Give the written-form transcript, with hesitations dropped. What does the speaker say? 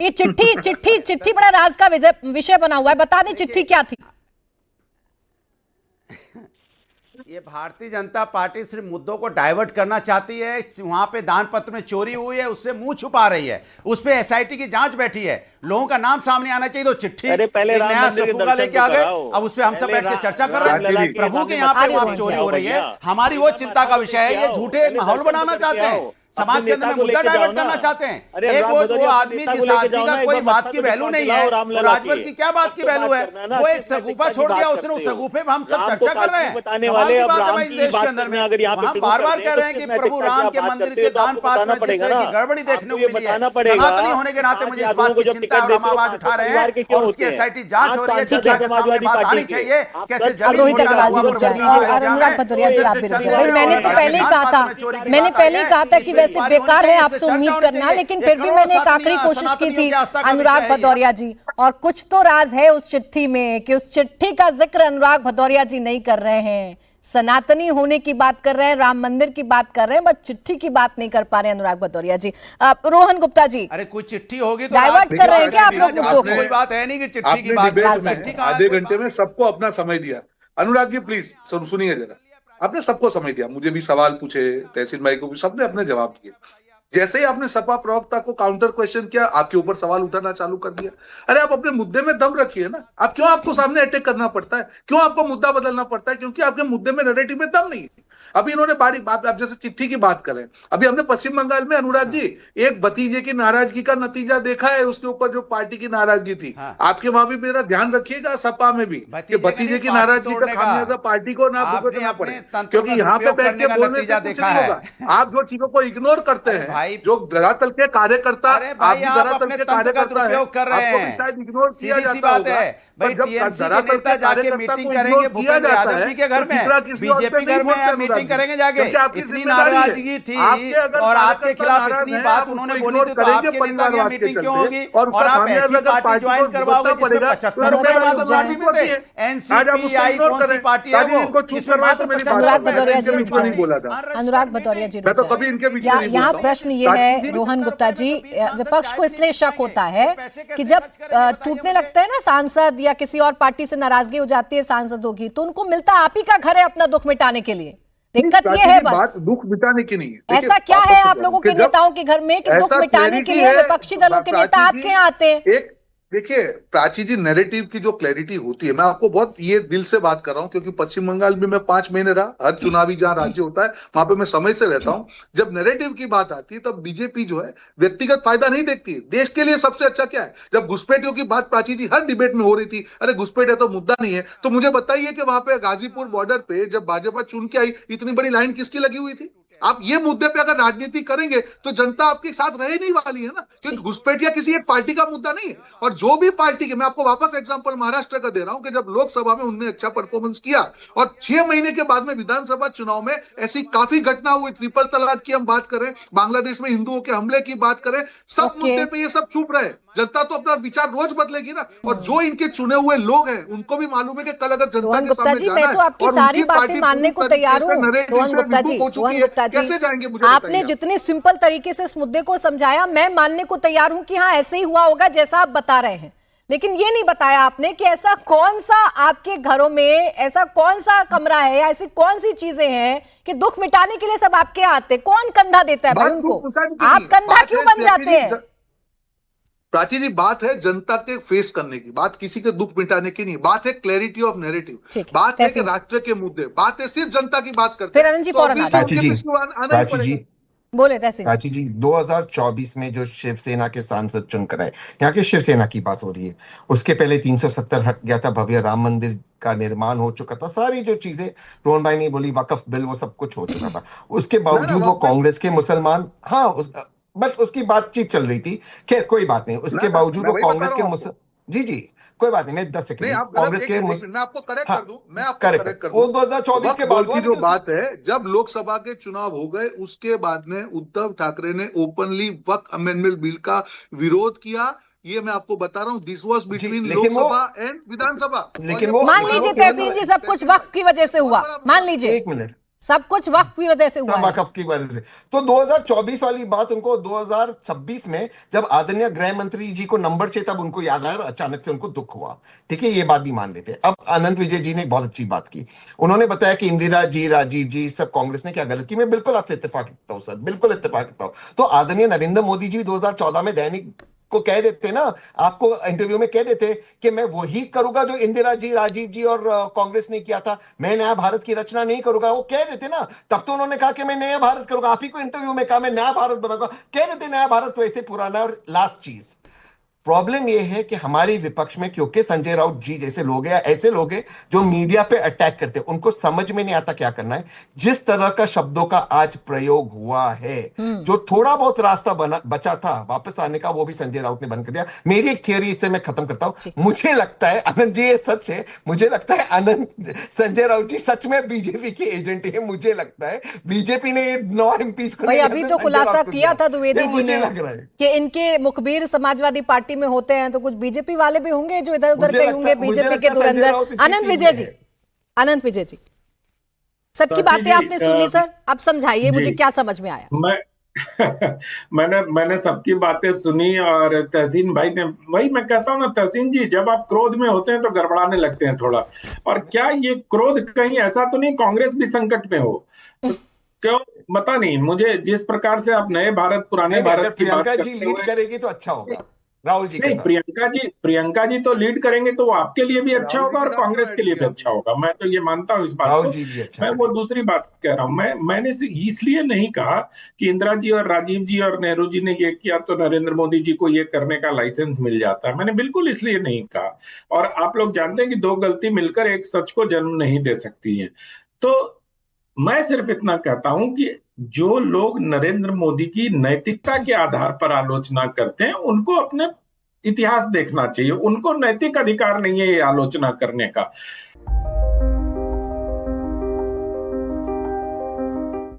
ये चिट्ठी चिट्ठी चिट्ठी बड़ा राज का विषय बना हुआ है, बता दें चिट्ठी क्या थी। ये भारतीय जनता पार्टी सिर्फ मुद्दों को डाइवर्ट करना चाहती है। वहां पे दान पत्र में चोरी हुई है, उससे मुंह छुपा रही है। उस पे एसआईटी की जांच बैठी है, लोगों का नाम सामने आना चाहिए। तो चिट्ठी नया सफूका लेके आ गए, अब उस पे हम सब बैठ के चर्चा कर रहे हैं। प्रभु के यहाँ पे वहां चोरी हो रही है, हमारी वो चिंता का विषय है। ये झूठे माहौल बनाना चाहते हैं, समाज के अंदर में मुद्दा डाइवर्ट करना चाहते हैं। एक वो आदमी जिस आदमी का कोई बात की वैल्यू नहीं है, राजभर की क्या बात की वैल्यू है, वो एक सगुफा छोड़ दिया उसने, उस सगुफे में हम सब चर्चा कर रहे हैं। कमाल की बात है भाई, देश के अंदर में हम बार बार कह रहे हैं कि प्रभु राम के मंदिर के दान पात्र में जिस तरह की गड़बड़ी देखने को मिली है, सनातनी होने के नाते मुझे इस बात की चिंता है और हम आवाज उठा रहे हैं। और उसकी एसआईटी जांच हो रही है, चर्चा के सामने बात आनी चाहिए। कैसे रोहित अग्रवाल जी रुक जाए और अनुराग भदौरिया जी आप भी रुक जाए। मैंने तो पहले ही कहा था कि वैसे बेकार है आपसे उम्मीद करना, लेकिन फिर भी मैंने एक आखिरी कोशिश की थी अनुराग भदौरिया जी, और कुछ तो राज है उस चिट्ठी में कि उस चिट्ठी का जिक्र अनुराग भदौरिया जी नहीं कर रहे हैं। सनातनी होने की बात कर रहे हैं, राम मंदिर की बात कर रहे हैं, बस चिट्ठी की बात नहीं कर पा रहे हैं अनुराग भदौरिया जी। रोहन गुप्ता जी, अरे कोई चिट्ठी होगी तो डाइवर्ट कर रहे हैं क्या आप लोग मुद्दों को? कोई बात है नहीं कि चिट्ठी की बात। आधे घंटे में सबको अपना समय दिया। अनुराग जी प्लीज सुनिए जरा, आपने सबको समय दिया, मुझे भी सवाल पूछे, तहसील भाई को भी, सबने अपने जवाब दिए। जैसे ही आपने सपा प्रवक्ता को काउंटर क्वेश्चन किया, आपके ऊपर सवाल उठाना चालू कर दिया। अरे आप अपने मुद्दे में दम रखिए ना, आप क्यों आपको सामने अटैक करना पड़ता है, क्यों आपको मुद्दा बदलना पड़ता है? क्योंकि आपके मुद्दे में नैरेटिव में दम नहीं है। अभी इन्होंने आप जैसे चिट्ठी की बात करें, अभी हमने पश्चिम बंगाल में अनुराग जी एक भतीजे की नाराजगी का नतीजा देखा है, उसके ऊपर जो पार्टी की नाराजगी थी। आपके वहां भी मेरा ध्यान रखिएगा, सपा में भी, कि भतीजे की नाराजगी का खामियाजा पार्टी को ना भुगतना पड़े, क्योंकि यहाँ पे बैठ के बोलने से कुछ नहीं होगा। आप जो चीजों को इग्नोर करते हैं, जो धरातल के कार्यकर्ता, आप भी धरातल के कार्यकर्ता है, आपको भी शायद इग्नोर किया जाता होगा। भाई टीएमसी के नेता जाके मीटिंग करेंगे भूपेंद्र यादव जी के घर में, बीजेपी घर में या मीटिंग करेंगे जाके। इतनी नाराजगी थी और आपके खिलाफ इतनी बात उन्होंने बोली थी, तो आपके नेता की मीटिंग क्यों होगी? और आप ऐसी पार्टी ज्वाइन करवाओगे जिसमें 75 रुपए पार्टी मिलते हैं। एनसीपीआई कौन सी पार्टी है वो, जिसमें मात्र अनुराग भदौरिया जी नहीं बोला था। अनुराग भदौरिया जी, मैं तो कभी इनके बीच में यहाँ प्रश्न ये है रोहन गुप्ता जी, विपक्ष को इसलिए शक होता है कि जब टूटने लगता है ना सांसद या किसी और पार्टी से नाराजगी हो जाती है सांसदों की, तो उनको मिलता आप ही का घर है अपना दुख मिटाने के लिए। दिक्कत ये है बस, दुख मिटाने की नहीं है। ऐसा क्या है आप लोगों के नेताओं के घर में कि दुख मिटाने के लिए विपक्षी दलों के नेता आपके यहाँ आते हैं? देखिए प्राची जी, नैरेटिव की जो क्लैरिटी होती है, मैं आपको बहुत ये दिल से बात कर रहा हूं, क्योंकि पश्चिम बंगाल में मैं 5 महीने रहा, हर चुनावी जहां राज्य होता है वहां पे मैं समय से रहता हूं। जब नैरेटिव की बात आती है तब बीजेपी जो है व्यक्तिगत फायदा नहीं देखती है, देश के लिए सबसे अच्छा क्या है। जब घुसपैठियों की बात प्राची जी हर डिबेट में हो रही थी, अरे घुसपैठ है तो मुद्दा नहीं है, तो मुझे बताइए कि वहां पे गाजीपुर बॉर्डर पे जब भाजपा चुन के आई, इतनी बड़ी लाइन किसकी लगी हुई थी? आप ये मुद्दे पे अगर राजनीति करेंगे तो जनता आपके साथ रह नहीं वाली है ना, क्योंकि घुसपैठिया किसी एक पार्टी का मुद्दा नहीं है। और जो भी पार्टी के, मैं आपको वापस एग्जांपल महाराष्ट्र का दे रहा हूं कि जब लोकसभा में उन्होंने अच्छा परफॉर्मेंस किया और 6 महीने के बाद में विधानसभा चुनाव में ऐसी काफी घटना हुई, ट्रिपल तलाक की हम बात करें, बांग्लादेश में हिंदुओं के हमले की बात करें, सब मुद्दे पे ये सब चुप रहे। जनता तो अपना विचार रोज बदलेगी ना, और जो इनके चुने हुए लोग हैं उनको भी मालूम है कि कल अगर जनता के सामने जाना है, मैं तो आपकी सारी बातें मानने को तैयार हूं रोहन गुप्ता जी। कैसे जाएंगे? मुझे आपने जितने सिंपल तरीके से इस मुद्दे को समझाया, मैं मानने को तैयार हूं कि हाँ ऐसे ही हुआ होगा जैसा आप बता रहे हैं, लेकिन ये नहीं बताया आपने कि ऐसा कौन सा आपके घरों में ऐसा कौन सा कमरा है या ऐसी कौन सी चीजें हैं कि दुख मिटाने के लिए सब आपके आते, कौन कंधा देता है भाई उनको? आप कंधा क्यों बन जाते हैं? प्राची जी, बात है जनता के फेस करने की, बात किसी के दुख मिटाने की नहीं, बात है क्लैरिटी ऑफ नैरेटिव, बात है कि राष्ट्र के मुद्दे, बात है सिर्फ जनता की बात करते हैं। बोले प्राची जी, 2024 में जो शिवसेना के सांसद चुनकर आए, यहाँ के शिवसेना की बात हो रही है, उसके पहले 370 हट गया था, भव्य राम मंदिर का निर्माण हो चुका था, सारी जो चीजें रोहन भाई ने बोली, वक्फ बिल, वो सब कुछ हो चुका था। उसके बावजूद वो कांग्रेस के मुसलमान, बट उसकी बातचीत चल रही थी, खैर कोई बात नहीं, उसके बावजूद वो कांग्रेस के जी कोई बात नहीं, मैं 10 सेकंड कांग्रेस के मैं आपको करेक्ट कर दूं, मैं आपको करेक्ट कर दूं। वो 2024 के बाद की जो बात है, जब लोकसभा के चुनाव हो गए उसके बाद में उद्धव ठाकरे ने ओपनली वक्फ अमेंडमेंट बिल का विरोध किया। ये मैं आपको बता रहा हूँ, this was between Lok Sabha and Vidhan Sabha. लेकिन वो मान लीजिए तहसील जी सब कुछ वक्फ की वजह से हुआ, मान लीजिए, एक मिनट, सब कुछ वक्त की वजह से हुआ सब है। वकफ की वजह से। तो 2024 वाली बात उनको 2026 में जब आदरणीय गृह मंत्री जी को नंबर चाहिए तब उनको याद आया और अचानक से उनको दुख हुआ। ठीक है, ये बात भी मान लेते हैं। अब अनंत विजय जी ने एक बहुत अच्छी बात की। उन्होंने बताया कि इंदिरा जी, राजीव जी, सब कांग्रेस ने क्या गलत की। मैं बिल्कुल आपसे इत्तेफाक रखता हूं सर, बिल्कुल इत्तेफाक रखता हूं। तो आदरणीय नरेंद्र मोदी जी भी 2014 में दैनिक को कह देते ना, आपको इंटरव्यू में कह देते कि मैं वही करूंगा जो इंदिरा जी, राजीव जी और कांग्रेस ने किया था, मैं नया भारत की रचना नहीं करूंगा। वो कह देते ना, तब तो उन्होंने कहा कि मैं नया भारत करूंगा। आप ही को इंटरव्यू में कहा मैं नया भारत बनाऊंगा, कह देते नया भारत तो ऐसे पुराना है। और लास्ट चीज, प्रॉब्लम यह है कि हमारी विपक्ष में क्योंकि संजय राउत जी जैसे लोग हैं, ऐसे लोग हैं जो मीडिया पे अटैक करते हैं, उनको समझ में नहीं आता क्या करना है। जिस तरह का शब्दों का आज प्रयोग हुआ है, जो थोड़ा बहुत रास्ता बचा था वापस आने का, वो भी संजय राउत ने बंद कर दिया। मेरी एक थियरी, इससे मैं खत्म करता हूं। मुझे लगता है आनंद जी, ये सच है, मुझे लगता है आनंद संजय राउत जी सच में बीजेपी के एजेंट है। मुझे लगता है बीजेपी ने 9 एमपीज को भाई अभी तो खुलासा किया था द्विवेदी जी ने लग रहा है कि इनके मुखबिर समाजवादी पार्टी में होते हैं, तो कुछ बीजेपी वाले भी होंगे जो इधर उधर कहीं होंगे बीजेपी के धुरंधर। आनंद विजय जी, आनंद विजय जी, सबकी बातें आपने सुन ली सर, अब समझाइए मुझे क्या समझ में आया। मैंने सबकी बातें सुनी। और तहसीन भाई ने, वही मैं कहता हूं ना तहसीन जी, जब आप क्रोध में होते हैं तो गड़बड़ाने लगते हैं थोड़ा। और क्या ये क्रोध कहीं ऐसा तो नहीं कांग्रेस भी संकट में हो? तो क्यों, पता नहीं मुझे। जिस प्रकार से आप नए भारत पुराने भारत की बात प्रियंका जी करते लीड हुए, करेगी तो अच्छा होगा राहुल जी के नहीं, साथ। प्रियंका जी तो लीड करेंगे तो वो आपके लिए भी अच्छा होगा और कांग्रेस के लिए भी अच्छा होगा। मैं तो ये मानता हूँ इस बात राहुल को। जी भी अच्छा मैं वो दूसरी बात कह रहा हूँ। मैंने इसलिए नहीं कहा कि इंदिरा जी और राजीव जी और नेहरू जी ने ये किया तो नरेंद्र मोदी जी को ये करने का लाइसेंस मिल जाता है। मैंने बिल्कुल इसलिए नहीं कहा। और आप लोग जानते हैं कि 2 गलती मिलकर एक सच को जन्म नहीं दे सकती है। तो मैं सिर्फ इतना कहता हूं कि जो लोग नरेंद्र मोदी की नैतिकता के आधार पर आलोचना करते हैं, उनको अपने इतिहास देखना चाहिए। उनको नैतिक अधिकार नहीं है ये आलोचना करने का।